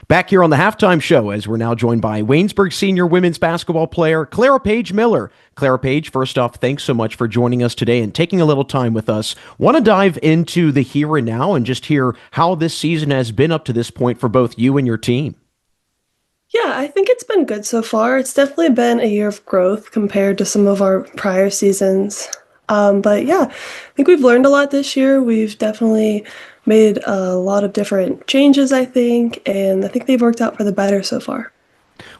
Back here on the halftime show, as we're now joined by Waynesburg senior women's basketball player Clara-Paige Miller. Clara-Paige, first off, thanks so much for joining us today and taking a little time with us. Want to dive into the here and now and just hear how this season has been up to this point for both you and your team. Yeah, I think it's been good so far. It's definitely been a year of growth compared to some of our prior seasons. But yeah, I think we've learned a lot this year. We've definitely made a lot of different changes, I think, and I think they've worked out for the better so far.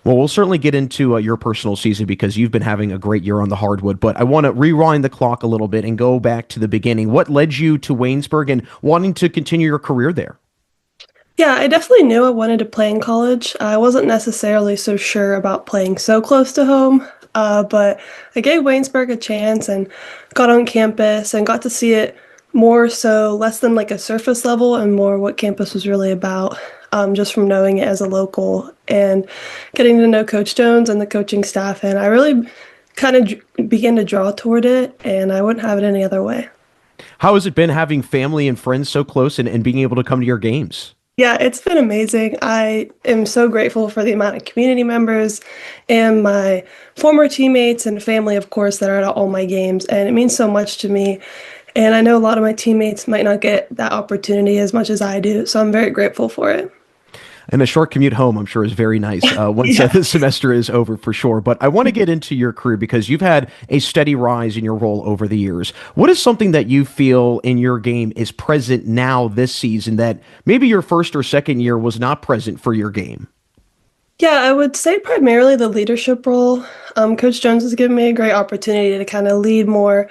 Well, we'll certainly get into your personal season because you've been having a great year on the hardwood, but I want to rewind the clock a little bit and go back to the beginning. What led you to Waynesburg and wanting to continue your career there? Yeah, I definitely knew I wanted to play in college. I wasn't necessarily so sure about playing so close to home, but I gave Waynesburg a chance and got on campus and got to see it more so less than like a surface level and more what campus was really about, just from knowing it as a local and getting to know Coach Jones and the coaching staff. And I really kind of began to draw toward it, and I wouldn't have it any other way. How has it been having family and friends so close and being able to come to your games? Yeah, it's been amazing. I am so grateful for the amount of community members and my former teammates and family, of course, that are at all my games. And it means so much to me. And I know a lot of my teammates might not get that opportunity as much as I do. So I'm very grateful for it. And a short commute home, I'm sure, is very nice once Yeah. the semester is over for sure. But I want to get into your career because you've had a steady rise in your role over the years. What is something that you feel in your game is present now this season that maybe your first or second year was not present for your game? Yeah, I would say primarily the leadership role. Coach Jones has given me a great opportunity to kind of lead more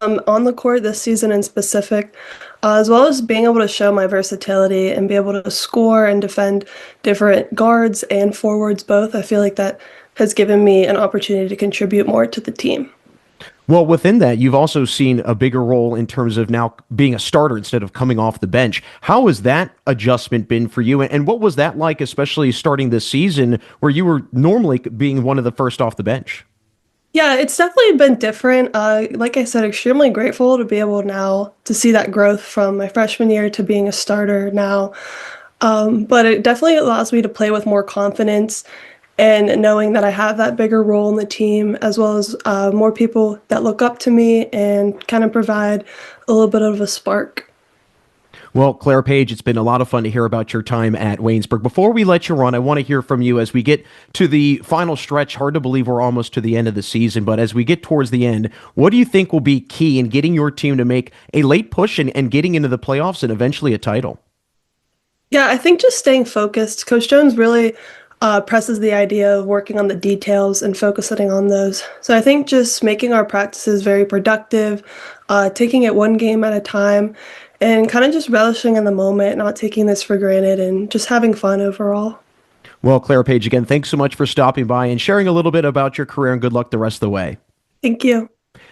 on the court this season in specific, as well as being able to show my versatility and be able to score and defend different guards and forwards both. I feel like that has given me an opportunity to contribute more to the team. Well, within that, you've also seen a bigger role in terms of now being a starter instead of coming off the bench. How has that adjustment been for you? And what was that like, especially starting this season where you were normally being one of the first off the bench? Yeah, it's definitely been different. Like I said, extremely grateful to be able now to see that growth from my freshman year to being a starter now. But it definitely allows me to play with more confidence and knowing that I have that bigger role in the team, as well as more people that look up to me and kind of provide a little bit of a spark. Well, Clara-Paige, it's been a lot of fun to hear about your time at Waynesburg. Before we let you run, I want to hear from you as we get to the final stretch. Hard to believe we're almost to the end of the season, but as we get towards the end, what do you think will be key in getting your team to make a late push and getting into the playoffs and eventually a title? Yeah, I think just staying focused. Coach Jones really presses the idea of working on the details and focusing on those. So I think just making our practices very productive, taking it one game at a time, and kind of just relishing in the moment, not taking this for granted, and just having fun overall. Well, Clara-Paige, again, thanks so much for stopping by and sharing a little bit about your career, and good luck the rest of the way. Thank you.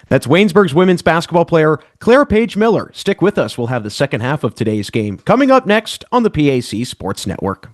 That's Waynesburg's women's basketball player, Clara-Paige Miller. Stick with us. We'll have the second half of today's game coming up next on the PAC Sports Network.